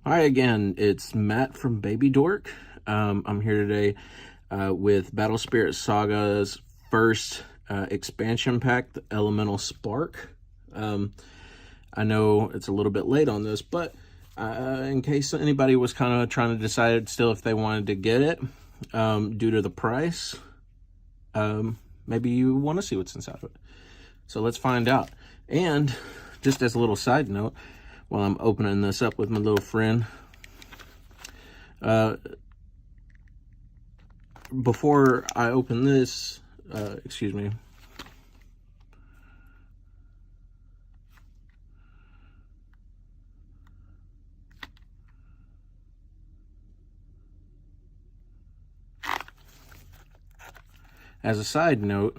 Hi again, it's Matt from Baby Dork. I'm here today with Battle Spirits Saga's first expansion pack, the Elemental Spark. I know it's a little bit late on this, but in case anybody was kind of trying to decide still if they wanted to get it due to the price, maybe you want to see what's inside of it. So let's find out. And just as a little side note, while I'm opening this up with my little friend, before I open this, excuse me, as a side note,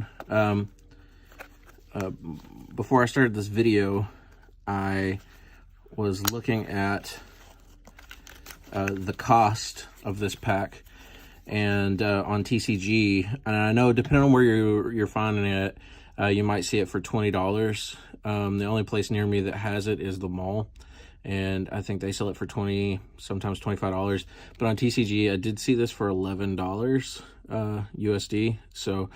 before I started this video, I was looking at the cost of this pack, and on TCG, and I know depending on where you're finding it, you might see it for $20. The only place near me that has it is the mall, and I think they sell it for $20, sometimes $25. But on TCG, I did see this for $11 USD, so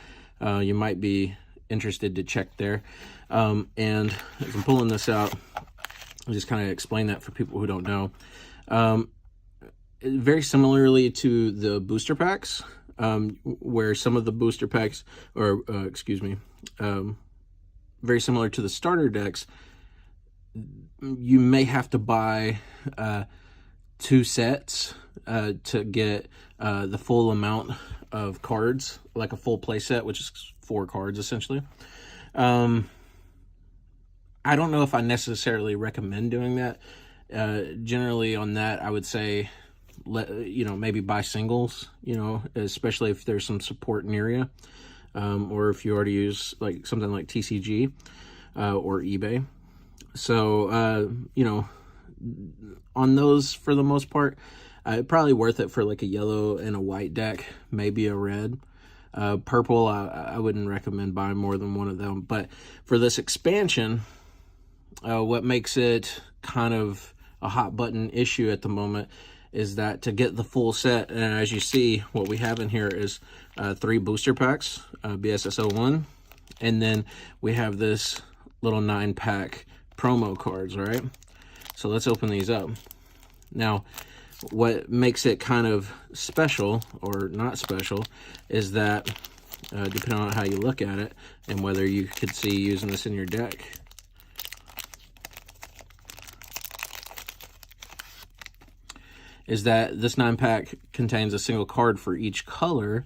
you might be interested to check there. And as I'm pulling this out, I'll just kind of explain that for people who don't know. Very similarly to the booster packs, where some of the booster packs, or very similar to the starter decks, you may have to buy 2 sets to get the full amount of cards, like a full play set, which is 4 cards essentially. I don't know if I necessarily recommend doing that. Generally on that, I would say, maybe buy singles, especially if there's some support near you, or if you already use like something like TCG or eBay. So, on those, for the most part, probably worth it for like a yellow and a white deck, maybe a red. Purple, I wouldn't recommend buying more than one of them. But for this expansion, what makes it kind of a hot button issue at the moment is that to get the full set, and as you see, what we have in here is 3 booster packs, BSS 01, and then we have this little 9-pack promo cards, right? So let's open these up. Now, what makes it kind of special, or not special, is that depending on how you look at it, and whether you could see using this in your deck, is that this 9-pack contains a single card for each color.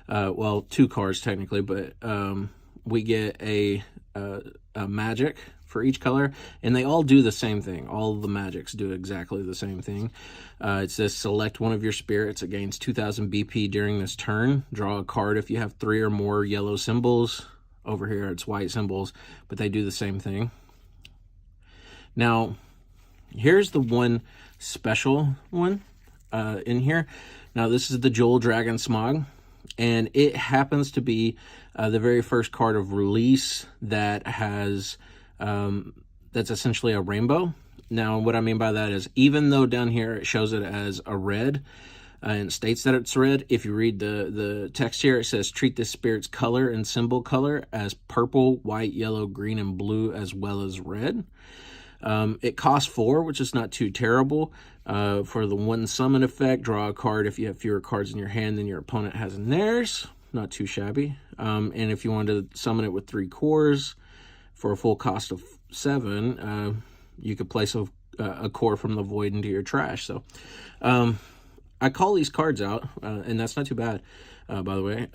Well, 2 cards technically, but we get a magic for each color, and they all do the same thing. All of the magics do exactly the same thing. It says select one of your spirits. It gains 2,000 BP during this turn. Draw a card if you have 3 or more yellow symbols. Over here it's white symbols, but they do the same thing. Now, here's the one special one in here. Now, this is the Jewel Dragon Smog, and it happens to be the very first card of release that has that's essentially a rainbow. Now, what I mean by that is, even though down here it shows it as a red and states that it's red, if you read the text here, it says treat this spirit's color and symbol color as purple, white, yellow, green, and blue, as well as red. It costs 4, which is not too terrible. For the 1 summon effect, draw a card if you have fewer cards in your hand than your opponent has in theirs. Not too shabby. And if you wanted to summon it with 3 cores for a full cost of 7, you could place a core from the void into your trash. So I call these cards out, and that's not too bad, by the way.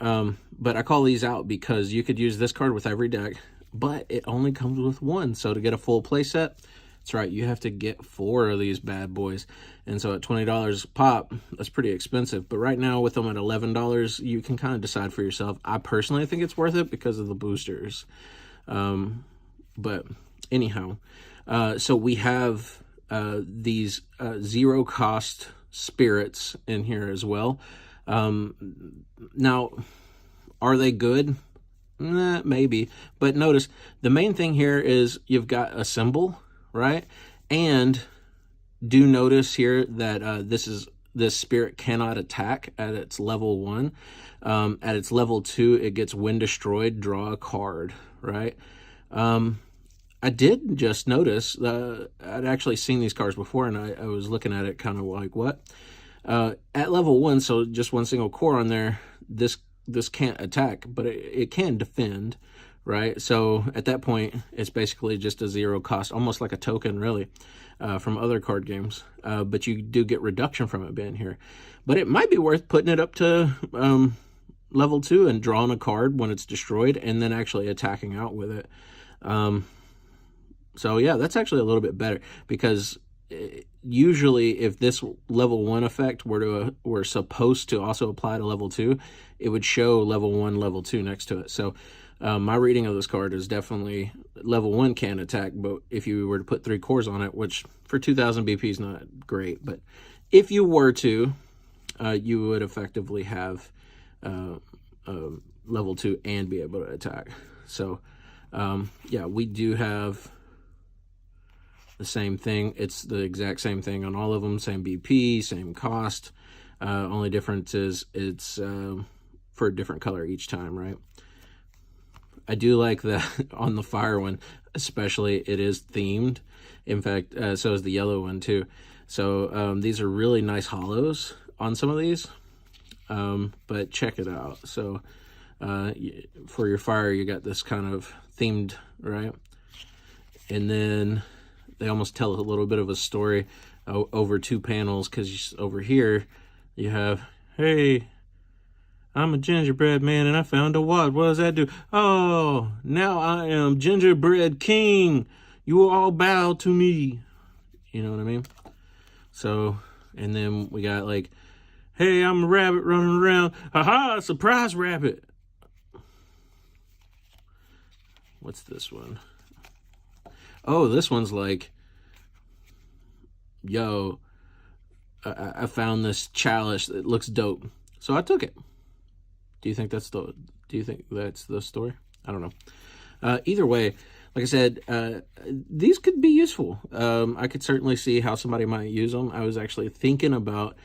But I call these out because you could use this card with every deck, but it only comes with 1. So to get a full play set, that's right, you have to get 4 of these bad boys. And so at $20 a pop, that's pretty expensive. But right now with them at $11, you can kind of decide for yourself. I personally think it's worth it because of the boosters. But anyhow, so we have these 0 cost spirits in here as well. Now, are they good? Maybe. But notice, the main thing here is you've got a symbol, right? And do notice here that this spirit cannot attack at its level 1. At its level 2, it gets when destroyed, draw a card, right? I did just notice, I'd actually seen these cards before, and I was looking at it kind of like, what? At level 1, so just one single core on there, this can't attack, but it can defend, right? So at that point, it's basically just a 0 cost, almost like a token, really, from other card games. But you do get reduction from it being here. But it might be worth putting it up to level 2 and drawing a card when it's destroyed, and then actually attacking out with it. So yeah, that's actually a little bit better, because usually if this level 1 effect were supposed to also apply to level 2, it would show level 1, level 2 next to it. So my reading of this card is definitely level 1 can attack, but if you were to put 3 cores on it, which for 2000 BP is not great, but if you were to, you would effectively have level 2 and be able to attack. So yeah, we do have the same thing. It's the exact same thing on all of them, same BP, same cost. Only difference is it's for a different color each time, right? I do like that on the fire one, especially, it is themed. In fact, so is the yellow one too. So these are really nice hollows on some of these, but check it out. So for your fire, you got this kind of themed, right? And then they almost tell a little bit of a story over 2 panels, because over here you have, hey, I'm a gingerbread man and I found a wad. What does that do? Oh, now I am gingerbread king. You all bow to me. You know what I mean? So, and then we got like, hey, I'm a rabbit running around. Haha, surprise rabbit. What's this one? Oh, this one's like, yo, I found this chalice that looks dope, so I took it. Do you think that's the story? I don't know. Either way, like I said, these could be useful. I could certainly see how somebody might use them. I was actually thinking about,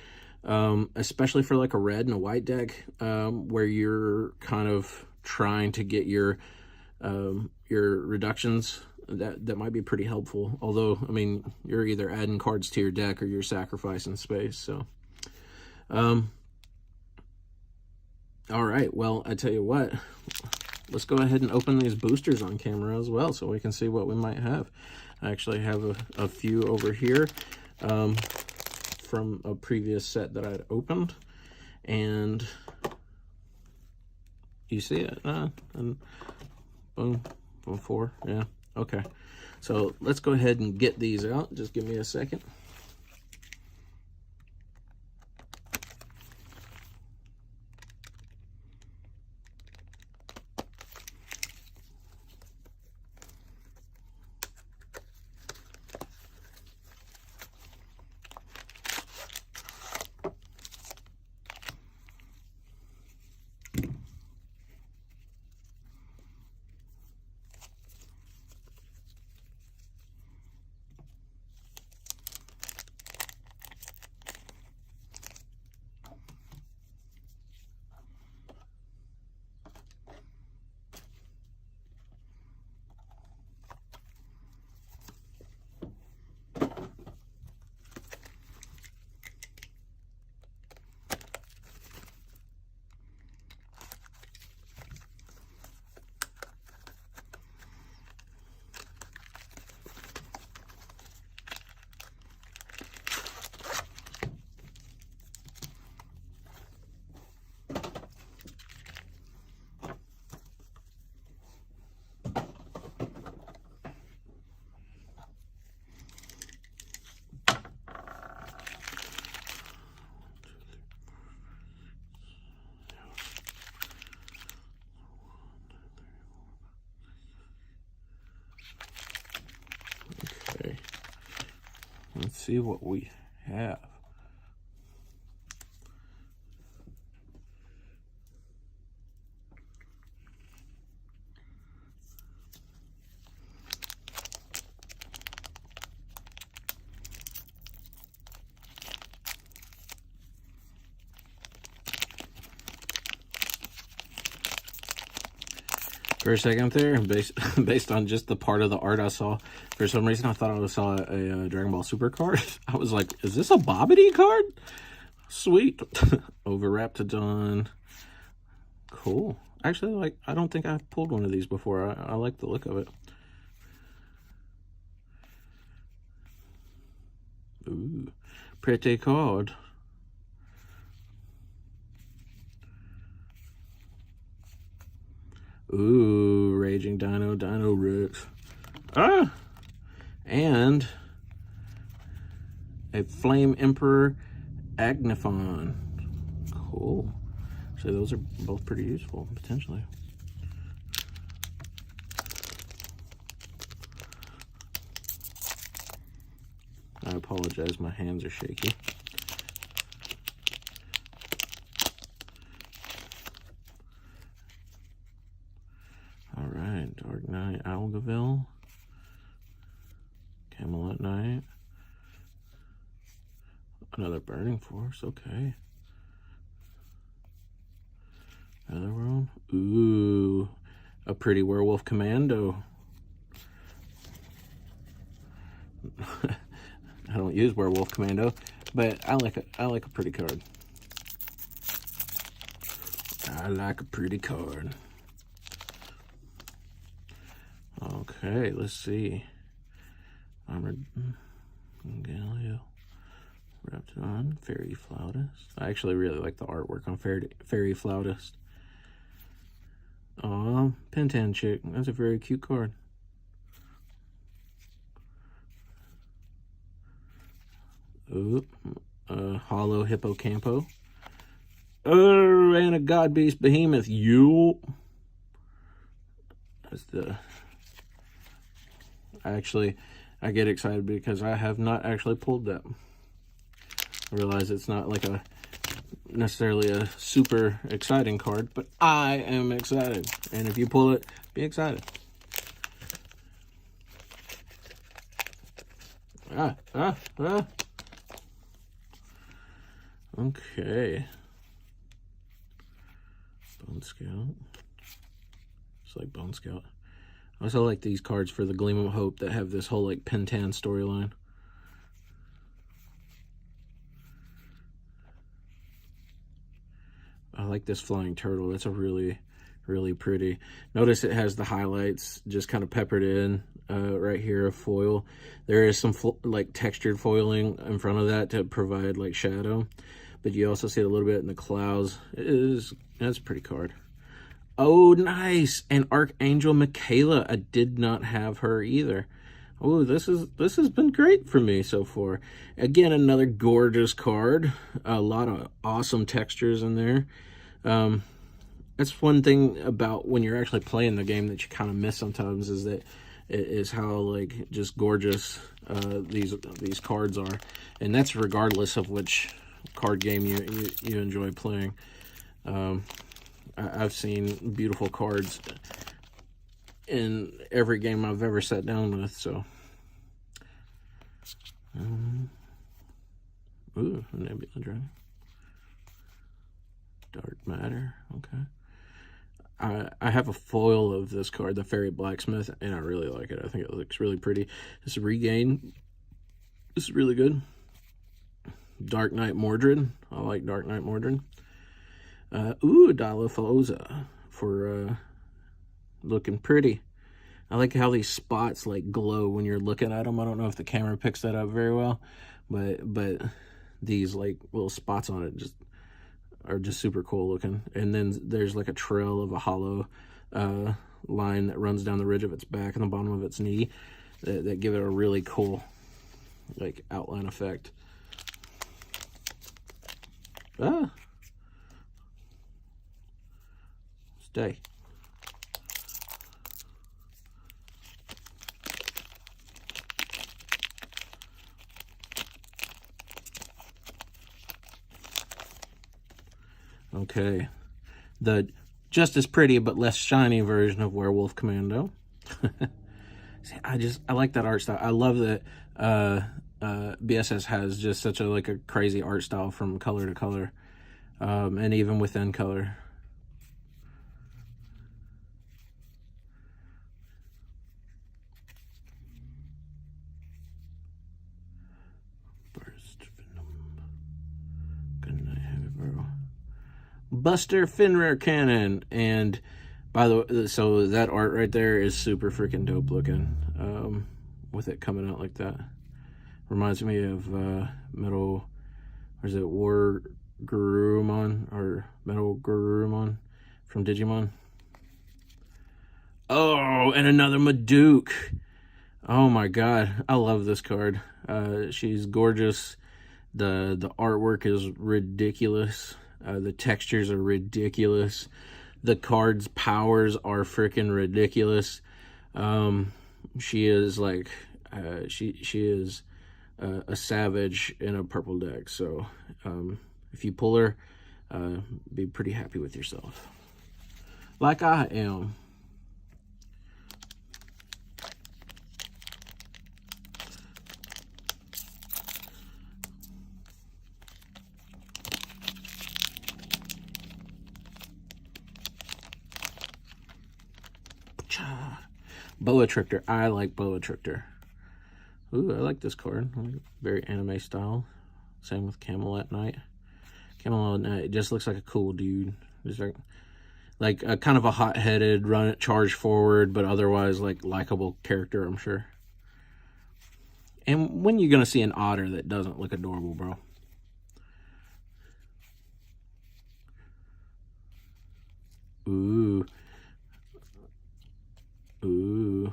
especially for like a red and a white deck, where you're kind of trying to get your reductions. That might be pretty helpful. Although, I mean, you're either adding cards to your deck or you're sacrificing space. So, all right. Well, I tell you what, let's go ahead and open these boosters on camera as well, so we can see what we might have. I actually have a few over here from a previous set that I'd opened, and you see it, and boom, boom, 4, yeah. Okay, so let's go ahead and get these out. Just give me a second. Okay, let's see what we have. For a second there, based on just the part of the art I saw, for some reason I thought I saw a Dragon Ball Super card. I was like, is this a Bobbity card? Sweet. Overwrapped. Cool. Actually, like, I don't think I've pulled one of these before. I like the look of it. Ooh, pretty card. Ooh, Raging Dino Rex. Ah! And a Flame Emperor Agniphon. Cool. So those are both pretty useful, potentially. I apologize, my hands are shaky. Alright, Dark Knight, Algaville, Camelot Knight, another Burning Force, okay. Netherworld, ooh, a pretty Werewolf Commando. I don't use Werewolf Commando, but I like a pretty card. I like a pretty card. Okay, let's see. Armored Galileo, Reptidon, Fairy Flautist. I actually really like the artwork on Fairy Flautist. Aw, Pentan Chick. That's a very cute card. Ooh, Hollow Hippocampo. Oh, and a God Beast Behemoth. Yule. That's the... I get excited because I have not actually pulled that. I realize it's not like necessarily a super exciting card, but I am excited. And if you pull it, be excited. Okay. Bone Scout. It's like Bone Scout. I also like these cards for the Gleam of Hope that have this whole like Pentan storyline. I like this Flying Turtle. That's a really, really pretty. Notice it has the highlights just kind of peppered in right here of foil. There is some like textured foiling in front of that to provide like shadow, but you also see it a little bit in the clouds. That's a pretty card. Oh, nice. And Archangel Michaela. I did not have her either. Oh, this has been great for me so far. Again, another gorgeous card. A lot of awesome textures in there. That's one thing about when you're actually playing the game that you kind of miss sometimes, is how like just gorgeous these cards are, and that's regardless of which card game you enjoy playing. I've seen beautiful cards in every game I've ever sat down with, so. Ooh, Nebula Dragon. Dark Matter, okay. I have a foil of this card, the Fairy Blacksmith, and I really like it. I think it looks really pretty. This is Regain. This is really good. Dark Knight Mordred. I like Dark Knight Mordred. Ooh, Dilophosa for looking pretty. I like how these spots like glow when you're looking at them. I don't know if the camera picks that up very well, but these like little spots on it are just super cool looking. And then there's like a trail of a hollow line that runs down the ridge of its back and the bottom of its knee that give it a really cool like outline effect. Stay. Okay, the just as pretty but less shiny version of Werewolf Commando. See, I like that art style. I love that BSS has just such a crazy art style from color to color, and even within color. Buster Fenrir cannon. And by the way, so that art right there is super freaking dope looking, with it coming out like that. Reminds me of Metal, or is it War Garurumon, or Metal Garurumon from Digimon? Oh, and another Maduke. Oh my god, I love this card. She's gorgeous. The artwork is ridiculous. The textures are ridiculous. The card's powers are freaking ridiculous. She is like, she is a savage in a purple deck. So if you pull her, be pretty happy with yourself, like I am. Bellatrictor. I like Bellatrictor. Ooh, I like this card. Very anime style. Same with Camelot Knight. Camelot Knight just looks like a cool dude. He's like a kind of a hot-headed, charge forward, but otherwise like likable character, I'm sure. And when you're gonna see an otter that doesn't look adorable, bro? Ooh. Ooh.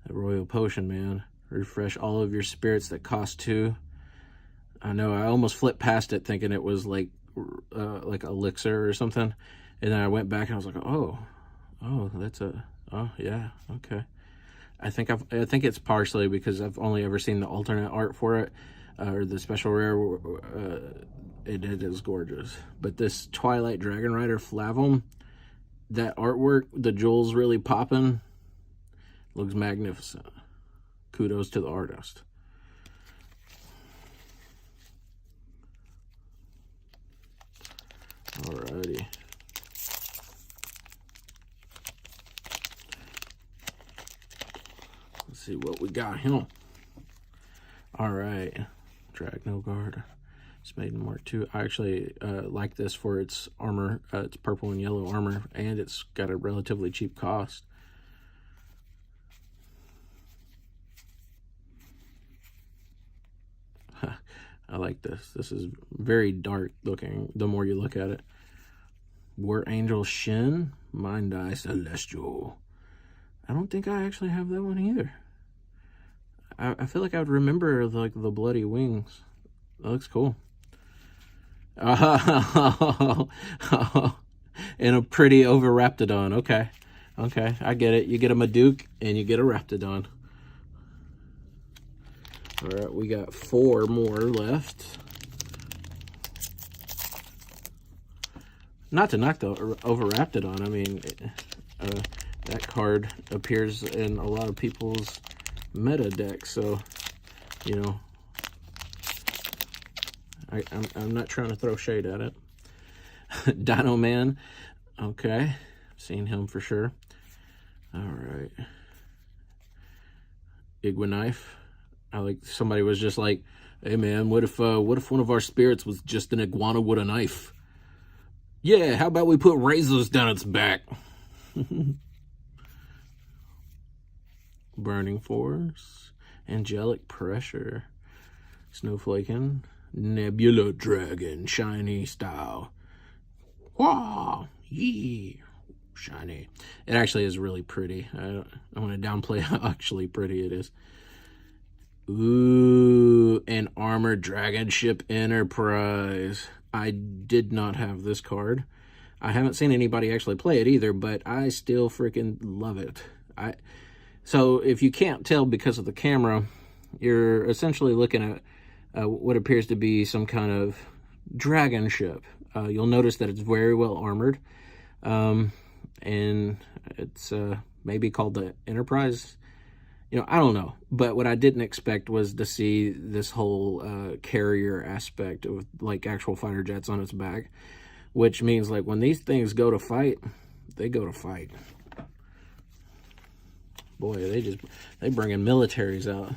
That Royal Potion, man. Refresh all of your spirits that cost 2. I know, I almost flipped past it thinking it was like elixir or something. And then I went back and I was like, oh, that's oh yeah, okay. I think it's partially because I've only ever seen the alternate art for it, or the special rare. It is gorgeous. But this Twilight Dragon Rider Flavum, that artwork, the jewels really popping, looks magnificent. Kudos to the artist. Alrighty. Let's see what we got here. Alright. Dragnogard. It's made in Mark II. I actually like this for its armor. It's purple and yellow armor, and it's got a relatively cheap cost. I like this. This is very dark looking the more you look at it. War Angel Shin, Mind Eye Celestial. I don't think I actually have that one either. I feel like I would remember like the bloody wings. That looks cool. Oh, and a pretty over Raptidon. Okay, I get it. You get a Maduke and you get a Raptidon. All right, we got 4 more left. Not to knock the over Raptidon. I mean, that card appears in a lot of people's meta decks, so you know. I'm not trying to throw shade at it. Dino Man. Okay. Seen him for sure. Alright. Iguanife. I like, somebody was just like, hey man, what if one of our spirits was just an iguana with a knife? Yeah, how about we put razors down its back? Burning Force. Angelic Pressure. Snowflaking. Nebula Dragon, shiny style. Wow, yeah, shiny. It actually is really pretty. I want to downplay how actually pretty it is. Ooh, an Armored Dragon Ship Enterprise. I did not have this card. I haven't seen anybody actually play it either, but I still freaking love it. So if you can't tell because of the camera, you're essentially looking at what appears to be some kind of dragon ship. You'll notice that it's very well armored, and it's maybe called the Enterprise. You know, I don't know. But what I didn't expect was to see this whole carrier aspect of like actual fighter jets on its back, which means like when these things go to fight, they go to fight. Boy, they bring in militaries out.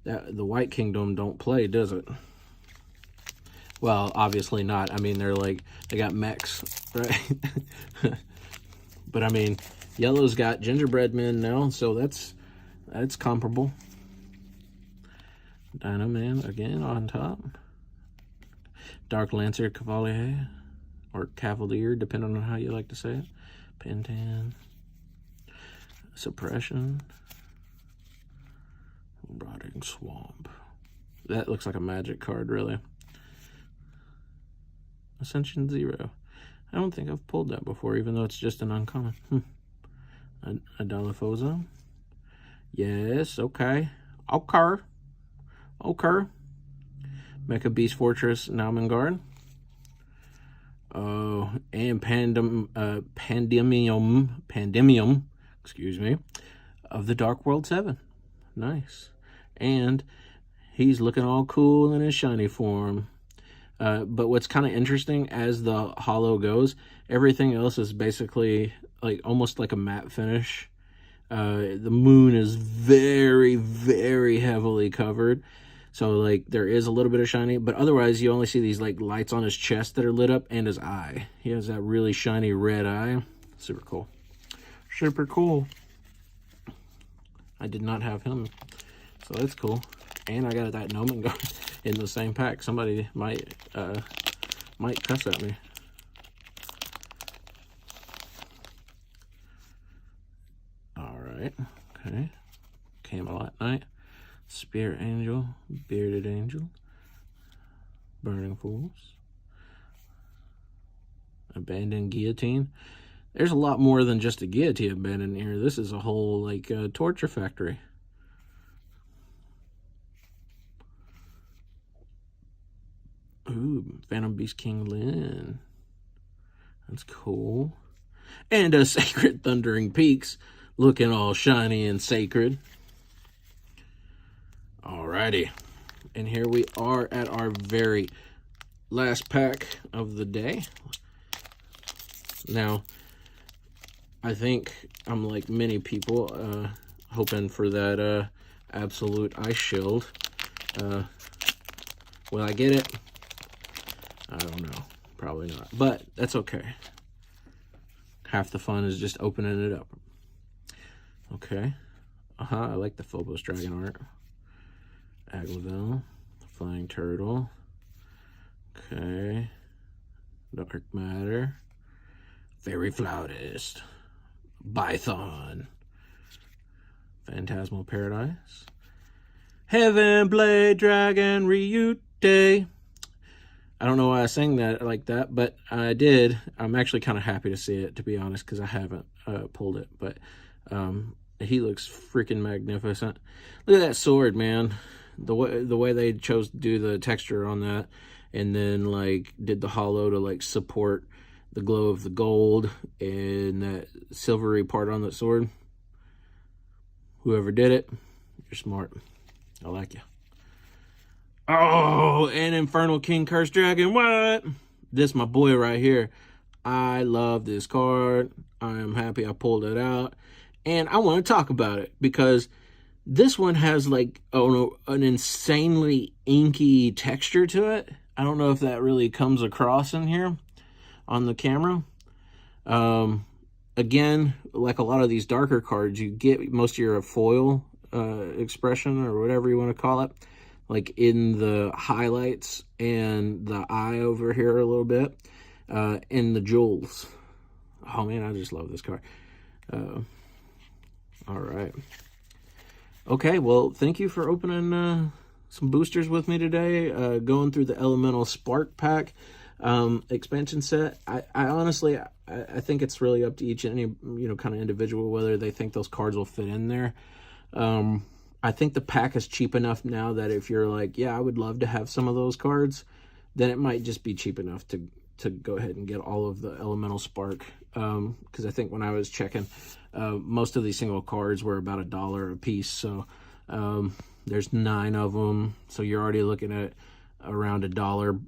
That the White Kingdom don't play, does it? Well, obviously not. I mean, they're like, they got mechs, right? But I mean, yellow's got gingerbread men now, so that's comparable. Dino Man again on top. Dark Lancer Cavalier, or Cavalier, depending on how you like to say it. Pentan. Suppression. Rotting Swamp. That looks like a magic card, really. Ascension 0. I don't think I've pulled that before, even though it's just an uncommon. Adalafosa. Yes, okay. Okay. Mecha Beast Fortress Naumengard. Oh, and Pandemium, excuse me, of the Dark World 7. Nice. And he's looking all cool in his shiny form. But what's kind of interesting, as the holo goes, everything else is basically like almost like a matte finish. The moon is very, very heavily covered. So like there is a little bit of shiny, but otherwise you only see these like lights on his chest that are lit up and his eye. He has that really shiny red eye. Super cool. Super cool. I did not have him, so that's cool. And I got that Nomengard in the same pack. Somebody might cuss at me. All right, okay. Camelot Knight, Spirit Angel, Bearded Angel, Burning Fools, Abandoned Guillotine. There's a lot more than just a guillotine abandoned here. This is a whole like torture factory. Ooh, Phantom Beast King Lin. That's cool. And a Sacred Thundering Peaks, looking all shiny and sacred. Alrighty. And here we are at our very last pack of the day. Now, I think I'm like many people, hoping for that absolute ice shield. Will I get it? I don't know. Probably not. But that's okay. Half the fun is just opening it up. Okay. I like the Phobos Dragon art. Aglaville. Flying Turtle. Okay. Dark Matter. Fairy Flautist. Bython. Phantasmal Paradise. Heaven Blade Dragon Ryute. I don't know why I sang that like that, but I did. I'm actually kind of happy to see it, to be honest, because I haven't pulled it. But he looks freaking magnificent. Look at that sword, man. The way they chose to do the texture on that, and then like did the holo to like support the glow of the gold and that silvery part on that sword. Whoever did it, you're smart. I like you. Oh, and Infernal King Cursed Dragon. What? This my boy right here. I love this card. I am happy I pulled it out. And I want to talk about it because this one has like an insanely inky texture to it. I don't know if that really comes across in here on the camera. Again, like a lot of these darker cards, you get most of your foil expression or whatever you want to call it, like in the highlights and the eye over here a little bit, and the jewels. Oh man, I just love this card. All right. Okay, well, thank you for opening some boosters with me today, going through the Elemental Spark pack expansion set. I honestly, I think it's really up to each and any, kind of individual whether they think those cards will fit in there. I think the pack is cheap enough now that if you're like, yeah, I would love to have some of those cards, then it might just be cheap enough to go ahead and get all of the Elemental Spark. Because I think when I was checking, most of these single cards were about $1 a piece. So there's 9 of them. So you're already looking at around $1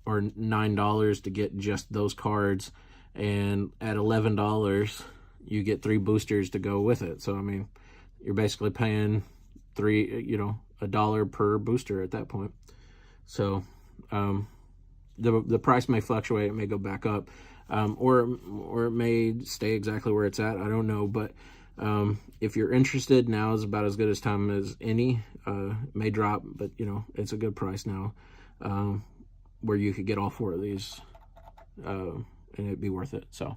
or $9 to get just those cards. And at $11, you get 3 boosters to go with it. So, I mean, you're basically paying $1 per booster at that point. So, the price may fluctuate. It may go back up, or it may stay exactly where it's at. I don't know, but if you're interested, now is about as good as time as any. It may drop, but you know, it's a good price now, where you could get all 4 of these, and it'd be worth it. So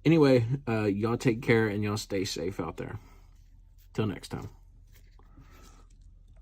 anyway, y'all take care and y'all stay safe out there. Till next time.